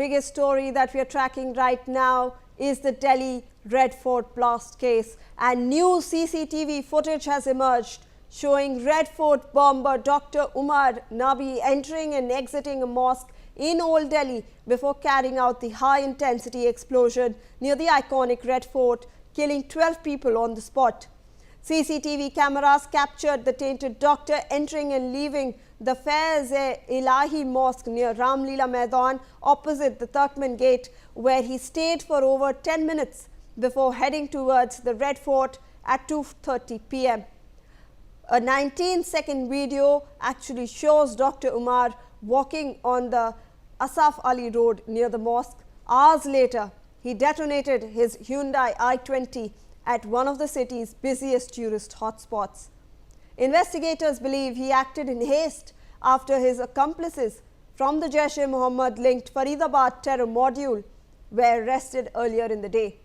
biggest story that we are tracking right now is the Delhi Red Fort blast case, and new CCTV footage has emerged showing Red Fort bomber Dr. Umar Nabi entering and exiting a mosque in Old Delhi before carrying out the high-intensity explosion near the iconic Red Fort, killing 12 people on the spot. CCTV cameras captured the tainted doctor entering and leaving the Faiz-e-Ilahi Mosque near Ramlila Maidan opposite the Turkman Gate, where he stayed for over 10 minutes before heading towards the Red Fort at 2:30 p.m. A 19-second video actually shows Dr. Umar walking on the Asaf Ali Road near the mosque. Hours later, he detonated his Hyundai i20 at one of the city's busiest tourist hotspots. Investigators believe he acted in haste after his accomplices from the Jaish-e-Mohammad-linked Faridabad terror module were arrested earlier in the day.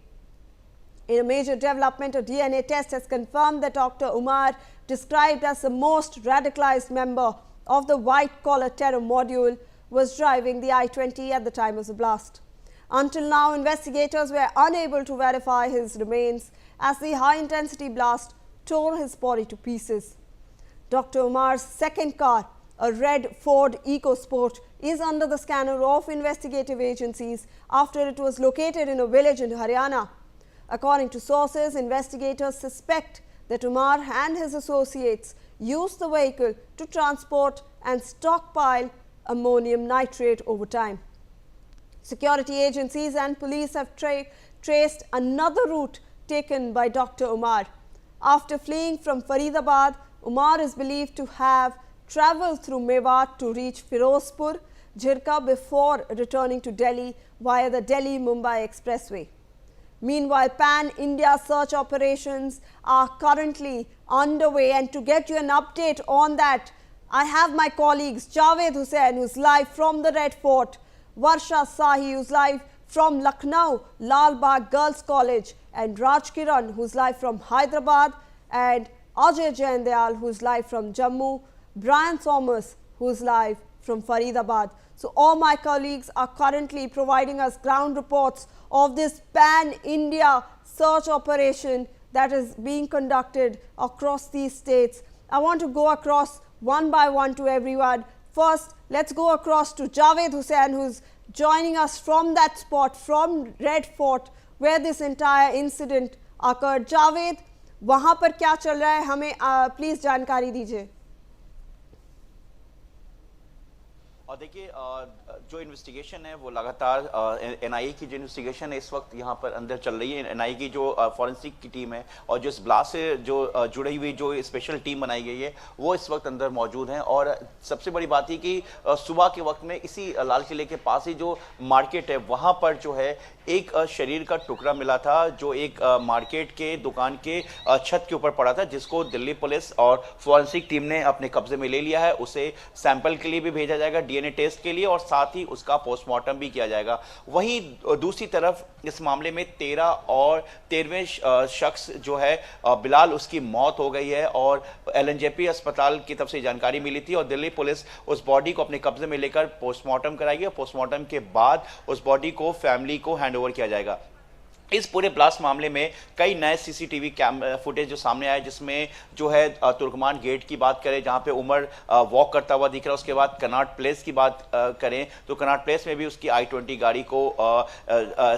In a major development, a DNA test has confirmed that Dr. Umar, described as the most radicalized member of the white-collar terror module, was driving the i20 at the time of the blast. Until now, investigators were unable to verify his remains as the high-intensity blast tore his body to pieces. Dr. Umar's second car, a red Ford EcoSport, is under the scanner of investigative agencies after it was located in a village in Haryana. According to sources, investigators suspect that Umar and his associates used the vehicle to transport and stockpile ammonium nitrate over time. Security agencies and police have traced another route taken by Dr. Umar. After fleeing from Faridabad, Umar is believed to have travelled through Mewat to reach Firozpur, Jhirka before returning to Delhi via the Delhi-Mumbai Expressway. Meanwhile, pan-India search operations are currently underway, and to get you an update on that, I have my colleagues Javed Hussain, who's live from the Red Fort, Varsha Sahi, who's live from Lucknow, Lal Bagh Girls College, and Raj Kiran, who's live from Hyderabad, and Ajay Jaindayal, who's live from Jammu, Brian Thomas, who's live from Faridabad. So all my colleagues are currently providing us ground reports of this pan-India search operation that is being conducted across these states. I want to go across one by one to everyone. First, let's go across to Javed Hussain, who's joining us from that spot, from Red Fort, where this entire incident occurred. Javed, वहाँ पर क्या चल रहा है, हमें please जानकारी दीजिए। और देखिए, जो इन्वेस्टिगेशन है वो लगातार एनआईए की जो इन्वेस्टिगेशन है इस वक्त यहाँ पर अंदर चल रही है। एनआईए की जो फॉरेंसिक की टीम है और जो इस ब्लास्ट से जो जुड़ी हुई जो स्पेशल टीम बनाई गई है वो इस वक्त अंदर मौजूद हैं। और सबसे बड़ी बात है कि सुबह के वक्त में इसी लाल किले के पास ही जो मार्केट है वहाँ पर जो है एक शरीर का टुकड़ा मिला था, जो एक मार्केट के दुकान के छत के ऊपर पड़ा था, जिसको दिल्ली पुलिस और फॉरेंसिक टीम ने अपने कब्जे में ले लिया है। उसे सैंपल के लिए भी भेजा जाएगा, डीएनए टेस्ट के लिए, और साथ ही उसका पोस्टमार्टम भी किया जाएगा। वहीं दूसरी तरफ इस मामले में 13 और 13वें शख्स जो है बिलाल, उसकी मौत हो गई है और एलएनजेपी अस्पताल की तरफ से जानकारी मिली थी और दिल्ली पुलिस उस बॉडी को अपने कब्जे में लेकर पोस्टमार्टम कराएगी और पोस्टमार्टम के बाद उस बॉडी को फैमिली को हैंडओवर किया जाएगा। इस पूरे ब्लास्ट मामले में कई नए सीसीटीवी फुटेज जो सामने आए, जिसमें जो है तुर्कमान गेट की बात करें जहां पे उमर वॉक करता हुआ दिख रहा है, उसके बाद कनाट प्लेस की बात करें तो कनाट प्लेस में भी उसकी i20 गाड़ी को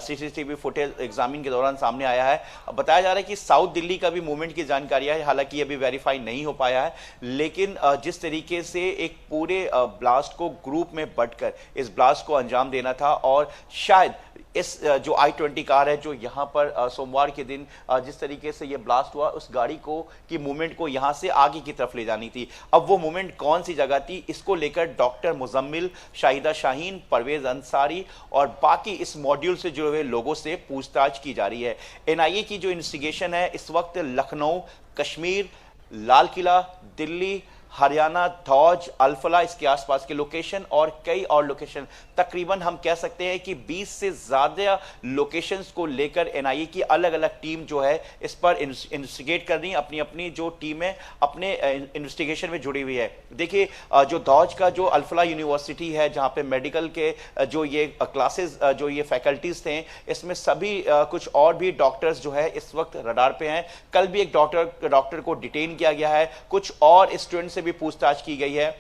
सीसीटीवी फुटेज एग्जामिन के दौरान सामने आया है। बताया जा रहा है कि साउथ दिल्ली का भी मूवमेंट की जानकारी है, हालांकि अभी वेरीफाई नहीं हो पाया है, लेकिन जिस तरीके से एक पूरे ब्लास्ट को ग्रुप में बंटकर इस ब्लास्ट को अंजाम देना था और शायद इस जो i20 कार है जो यहाँ पर सोमवार के दिन जिस तरीके से ये ब्लास्ट हुआ, उस गाड़ी को की मूवमेंट को यहाँ से आगे की तरफ ले जानी थी। अब वो मूवमेंट कौन सी जगह थी, इसको लेकर डॉक्टर मुजम्मिल, शाहिदा शाहीन, परवेज अंसारी और बाकी इस मॉड्यूल से जुड़े हुए लोगों से पूछताछ की जा रही है। एनआईए की जो इन्वेस्टिगेशन है इस वक्त लखनऊ, कश्मीर, लाल किला, दिल्ली, हरियाणा, धौज, अल्फला, इसके आसपास के लोकेशन और कई और लोकेशन, तकरीबन हम कह सकते हैं कि 20 से ज्यादा लोकेशंस को लेकर एनआईए की अलग अलग टीम जो है इस पर इन्वेस्टिगेट कर रही है। अपनी अपनी जो टीम है अपने इन्वेस्टिगेशन में जुड़ी हुई है। देखिए जो धौज का जो अल्फला यूनिवर्सिटी है, जहां पे मेडिकल के जो ये क्लासेस जो ये फैकल्टीज थे, इसमें सभी कुछ और भी डॉक्टर्स जो है इस वक्त रडार पे हैं। कल भी एक डॉक्टर को डिटेन किया गया है, कुछ और स्टूडेंट से भी पूछताछ की गई है।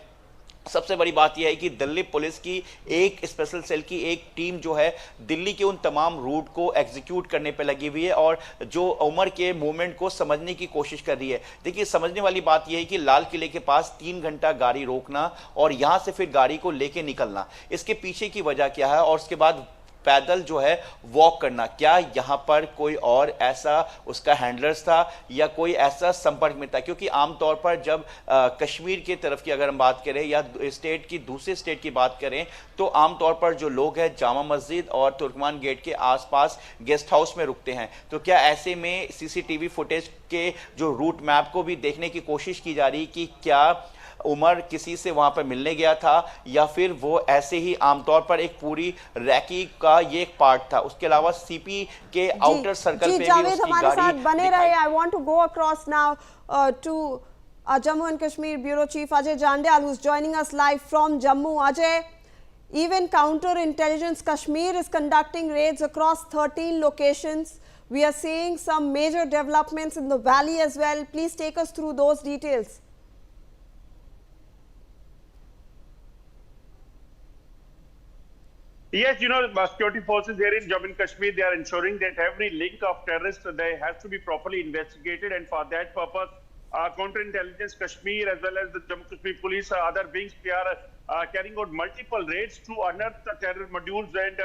सबसे बड़ी बात यह है कि दिल्ली पुलिस की एक स्पेशल सेल की एक टीम जो है दिल्ली के उन तमाम रूट को एग्जीक्यूट करने पे लगी हुई है और जो उमर के मूवमेंट को समझने की कोशिश कर रही है। देखिए समझने वाली बात यह है कि लाल किले के पास 3 घंटा गाड़ी रोकना और यहां से फिर गाड़ी को लेके निकलना, इसके पीछे की वजह क्या है, और उसके बाद पैदल जो है वॉक करना, क्या यहां पर कोई और ऐसा उसका हैंडलर्स था या कोई ऐसा संपर्क में था? क्योंकि आमतौर पर जब कश्मीर की तरफ की अगर हम बात करें या स्टेट की दूसरे स्टेट की बात करें तो आमतौर पर जो लोग हैं जामा मस्जिद और तुर्कमान गेट के आसपास गेस्ट हाउस में रुकते हैं। तो क्या ऐसे में सीसीटीवी फुटेज के जो रूट मैप को भी देखने की कोशिश की जा रही कि क्या उमर किसी से वहां पर मिलने गया था या फिर वो ऐसे ही आमतौर पर एक पूरी रैकी का ये एक पार्ट था? उसके अलावा सीपी के आउटर सर्कल पे भी उसकी हमारे गाड़ी साथ बने रहे। I want to go across now to Jammu and Kashmir Bureau Chief Ajay Jandal, who's joining us live from Jammu. Ajay, even Counterintelligence Kashmir is conducting raids across 13 locations. We are seeing some major developments in the valley as well. Please take us through those details. Yes, security forces here in Jammu and Kashmir, they are ensuring that every link of terrorists, they has to be properly investigated, and for that purpose, Counterintelligence Kashmir as well as the Jammu Kashmir Police, other wings, they are carrying out multiple raids to unearth the terror modules and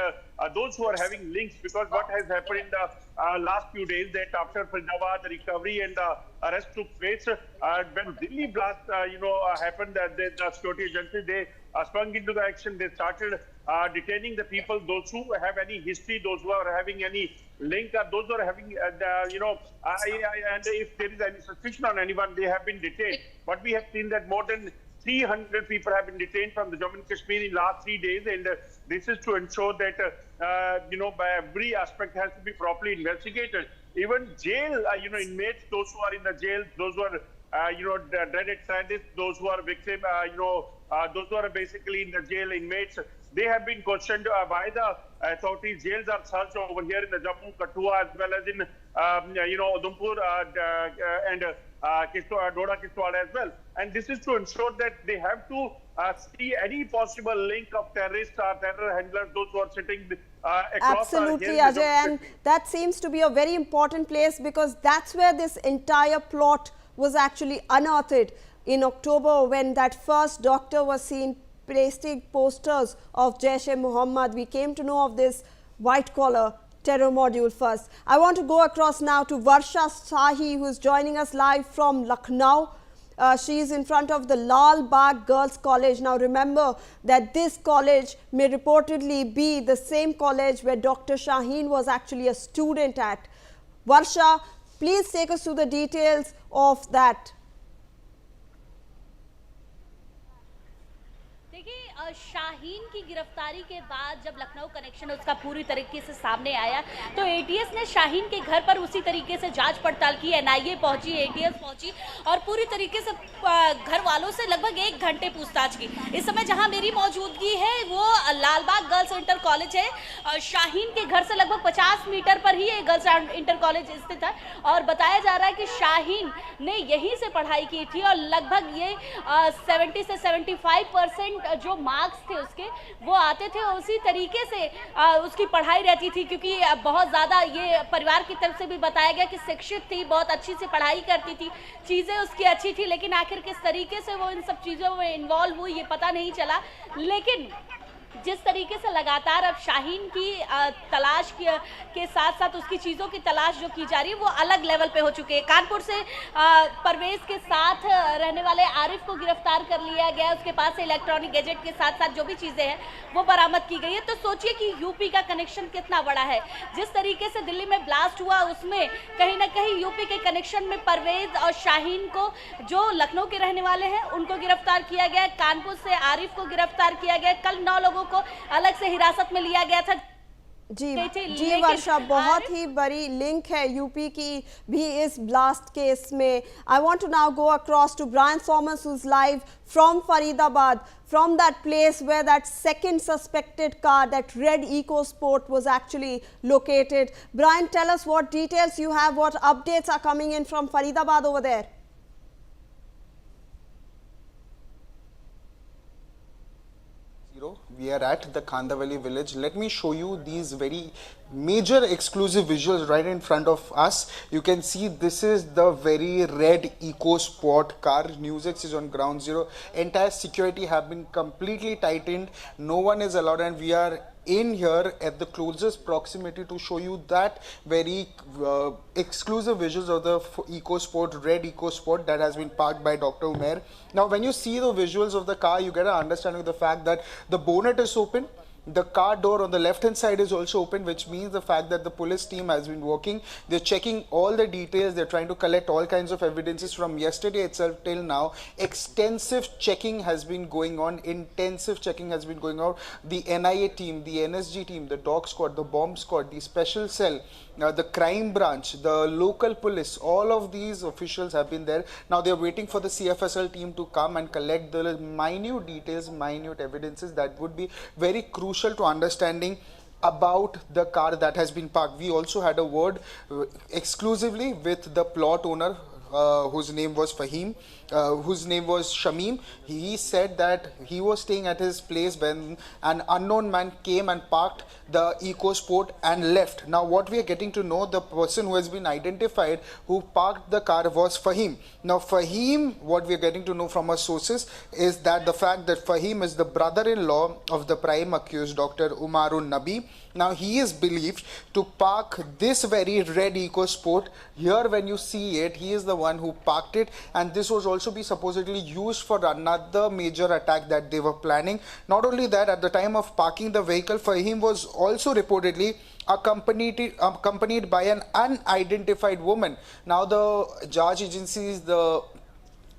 those who are having links, because what has happened in the last few days that after Faridabad, the recovery and the arrest took place, when Delhi blast, happened, the security agencies, they sprung into the action. They started detaining the people, those who have any history, those who are having any link, those who are having, and if there is any suspicion on anyone, they have been detained. But we have seen that more than 300 people have been detained from the Jammu and Kashmir in last 3 days, and this is to ensure that, by every aspect has to be properly investigated. Even jail, inmates, those who are in the jail, those who are, dreaded scientists, those who are victim, those who are basically in the jail inmates, they have been questioned by the authorities. Jails are searched over here in the Jammu, Kathua, as well as in, Udhampur and Doda, Kishtwada as well. And this is to ensure that they have to see any possible link of terrorists or terror handlers, those who are sitting across. Absolutely, Ajay, and that seems to be a very important place because that's where this entire plot was actually unearthed in October, when that first doctor was seen pasting posters of Jaish-e-Mohammed. We came to know of this white collar terror module first. I want to go across now to Varsha Sahi, who is joining us live from Lucknow. She is in front of the Lal Bagh Girls College. Now remember that this college may reportedly be the same college where Dr. Shaheen was actually a student at. Varsha, please take us through the details of that. Shaheen की गिरफ्तारी के बाद जब Lucknow connection उसका पूरी तरीके से सामने आया तो एटीएस ने शाहीन के घर पर उसी तरीके से जांच पड़ताल की। एनआईए पहुंची, एटीएस पहुंची और पूरी तरीके से घर वालों से लगभग 1 घंटे पूछताछ की। इस समय जहां मेरी मौजूदगी है वो लालबाग गर्ल्स इंटर कॉलेज है। शाहीन के घर से लगभग 50 मीटर पर ही ये गर्ल्स इंटर कॉलेज स्थित है और बताया जा रहा है कि शाहीन ने यहीं से पढ़ाई की थी और लगभग ये 70 से 75% जो मार्क्स थे उसके वो आते थे, उसी तरीके से उसकी पढ़ाई रहती थी, क्योंकि बहुत ज़्यादा ये परिवार की तरफ से भी बताया गया कि शिक्षित थी, बहुत अच्छी से पढ़ाई करती थी, चीज़ें उसकी अच्छी थी, लेकिन आखिर किस तरीके से वो इन सब चीज़ों में इन्वॉल्व हुई ये पता नहीं चला। लेकिन जिस तरीके से लगातार अब शाहीन की तलाश के साथ साथ उसकी चीज़ों की तलाश जो की जा रही है वो अलग लेवल पे हो चुकी है। कानपुर से परवेज के साथ रहने वाले आरिफ को गिरफ्तार कर लिया गया, उसके पास से इलेक्ट्रॉनिक गैजेट के साथ साथ जो भी चीज़ें हैं वो बरामद की गई है। तो सोचिए कि यूपी का कनेक्शन कितना बड़ा है। जिस तरीके से दिल्ली में ब्लास्ट हुआ उसमें कहीं ना कहीं यूपी के कनेक्शन में परवेज और शाहीन को, जो लखनऊ के रहने वाले हैं, उनको गिरफ्तार किया गया। कानपुर से आरिफ को गिरफ्तार किया गया। कल 9 लोगों को अलग से हिरासत में लिया गया था। जी वर्षा, बहुत ही बड़ी लिंक है यूपी की भी इस ब्लास्ट केस में। I want to now go across to Brian Thomas who's live from Faridabad, from that place where that second suspected car, that red EcoSport, was actually located. Brian, tell us what details you have, what updates are coming in from Faridabad over there. We are at the Khandavali village. Let me show you these very major exclusive visuals right in front of us. You can see this is the very red EcoSport car. NewsX is on ground zero. Entire security have been completely tightened. No one is allowed, and we are in here at the closest proximity to show you that very exclusive visuals of the EcoSport, red EcoSport that has been parked by Dr. Umair. Now when you see the visuals of the car, you get an understanding of the fact that the bonnet is open. The car door on the left hand side is also open, which means the fact that the police team has been working. They're checking all the details. They're trying to collect all kinds of evidences from yesterday itself till now. Extensive checking has been going on. Intensive checking has been going on. The NIA team, the NSG team, the dog squad, the bomb squad, the special cell, the crime branch, the local police, all of these officials have been there. Now they're waiting for the CFSL team to come and collect the minute details, minute evidences that would be very crucial to understanding about the car that has been parked. We also had a word exclusively with the plot owner, whose name was Fahim, whose name was Shamim. He said that he was staying at his place when an unknown man came and parked the EcoSport and left. Now what we are getting to know, the person who has been identified who parked the car was Fahim. Now Fahim, what we are getting to know from our sources is that the fact that Fahim is the brother-in-law of the prime accused, Dr. Umar Un Nabi. Now he is believed to park this very red EcoSport here. When you see it, he is the one who parked it, and this was also be supposedly used for another major attack that they were planning. Not only that, at the time of parking the vehicle, Fahim was also reportedly accompanied by an unidentified woman. Now the judge agencies, the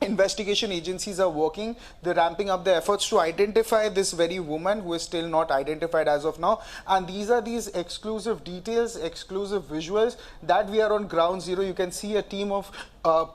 investigation agencies are working. They're ramping up their efforts to identify this very woman who is still not identified as of now. And these are these exclusive details, exclusive visuals that we are on ground zero. You can see a team of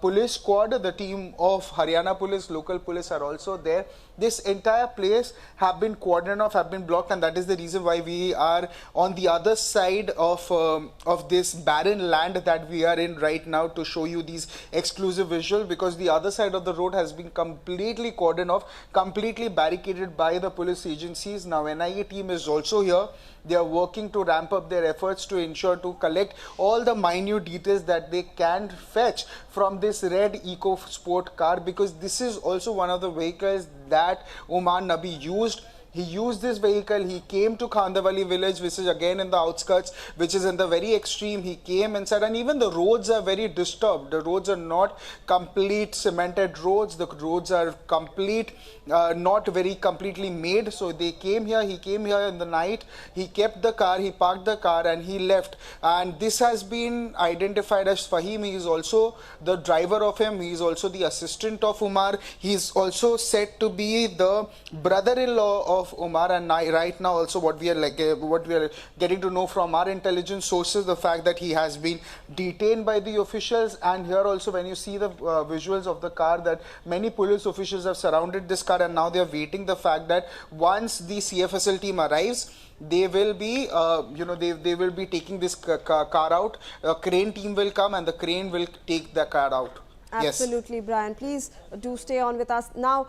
police squad, the team of Haryana police, local police are also there. This entire place have been cordoned off, have been blocked, and that is the reason why we are on the other side of this barren land that we are in right now to show you these exclusive visuals, because the other side of the road has been completely cordoned off, completely barricaded by the police agencies. Now NIA team is also here. They are working to ramp up their efforts to ensure to collect all the minute details that they can fetch from this red EcoSport car, because this is also one of the vehicles that Umar Nabi used. He used this vehicle, he came to Khandavali village, which is again in the outskirts, which is in the very extreme. He came inside, and even the roads are very disturbed. The roads are not complete cemented roads. The roads are complete, not very completely made. So they came here, he came here in the night, he kept the car, he parked the car and he left. And this has been identified as Fahim. He is also the driver of him. He is also the assistant of Umar. He is also said to be the brother-in-law of Umar. And right now also what we are getting to know from our intelligence sources, the fact that he has been detained by the officials. And here also when you see the visuals of the car, that many police officials have surrounded this car, and now they are waiting the fact that once the CFSL team arrives, they will be they will be taking this car out. A crane team will come and the crane will take the car out. Absolutely, yes. Brian, please do stay on with us. Now,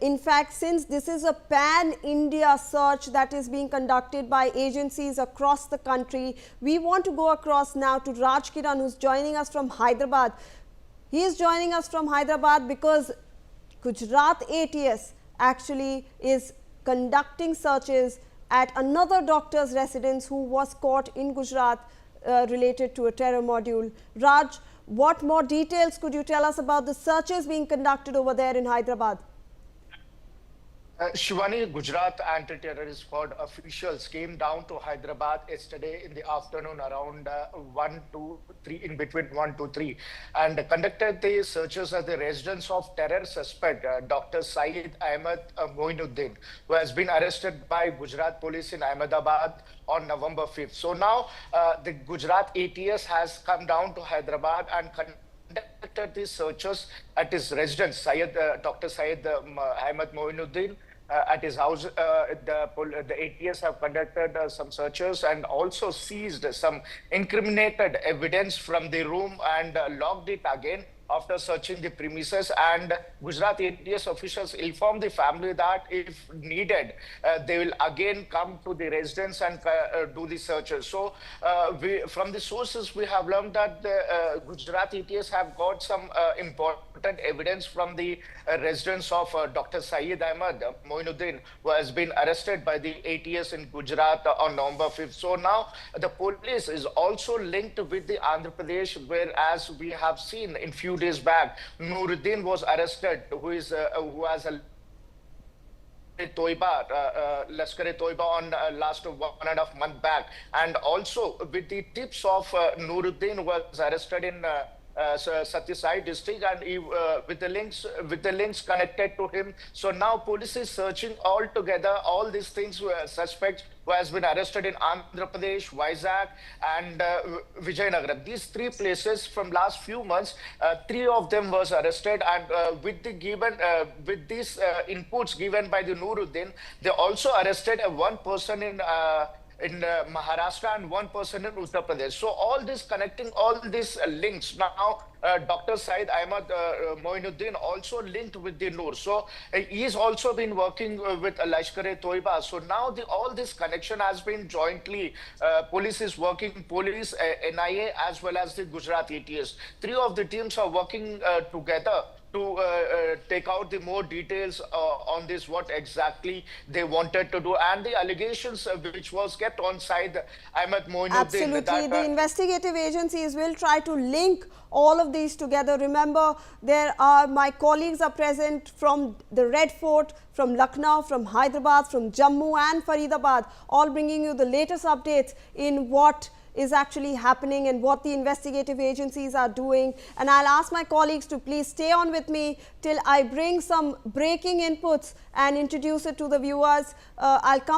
in fact, since this is a pan-India search that is being conducted by agencies across the country, we want to go across now to Raj Kiran, who's joining us from Hyderabad. He is joining us from Hyderabad because Gujarat ATS actually is conducting searches at another doctor's residence who was caught in Gujarat related to a terror module. Raj, what more details could you tell us about the searches being conducted over there in Hyderabad? Shivani, Gujarat anti-terrorist squad officials came down to Hyderabad yesterday in the afternoon around 1 to 3, in between 1 to 3, and conducted the searches at the residence of terror suspect Dr. Moinuddin, who has been arrested by Gujarat police in Ahmedabad on November 5th. So now the Gujarat ATS has come down to Hyderabad and conducted the searches at his residence, Dr. Ahmed Moinuddin. At his house, the ATS have conducted some searches and also seized some incriminated evidence from the room and locked it again after searching the premises. And Gujarat ATS officials informed the family that if needed, they will again come to the residence and do the searches. So from the sources, we have learned that the Gujarat ATS have got some important evidence from the residence of Dr. Syed Ahmed Moinuddin, who has been arrested by the ATS in Gujarat on November 5th. So now the police is also linked with the Andhra Pradesh, whereas we have seen in few days back, Nuruddin was arrested, who has a Lashkar-e-Toiba on last 1.5 months back, and also with the tips of Nuruddin was arrested in Satyasai district, and he, with the links connected to him. So now police is searching all together all these things. Suspects who has been arrested in Andhra Pradesh, Vizag, and Vijayanagar. These three places from last few months, 3 of them was arrested, and with the with these inputs given by the Nuruddin, they also arrested one person in Maharashtra and one person in Uttar Pradesh. So all this connecting all these links now, Dr. Syed Ahmed Moinuddin also linked with the Noor. So he's also been working with Lashkar-e-Toiba. So now all this connection has been jointly, police is working, police, NIA as well as the Gujarat ATS. 3 of the teams are working together to take out the more details on this, what exactly they wanted to do, and the allegations which was kept on side Ahmed Moinuddin. Absolutely, the investigative agencies will try to link all of these together. Remember, my colleagues are present from the Red Fort, from Lucknow, from Hyderabad, from Jammu and Faridabad, all bringing you the latest updates in what is actually happening and what the investigative agencies are doing. And I'll ask my colleagues to please stay on with me till I bring some breaking inputs and introduce it to the viewers. I'll come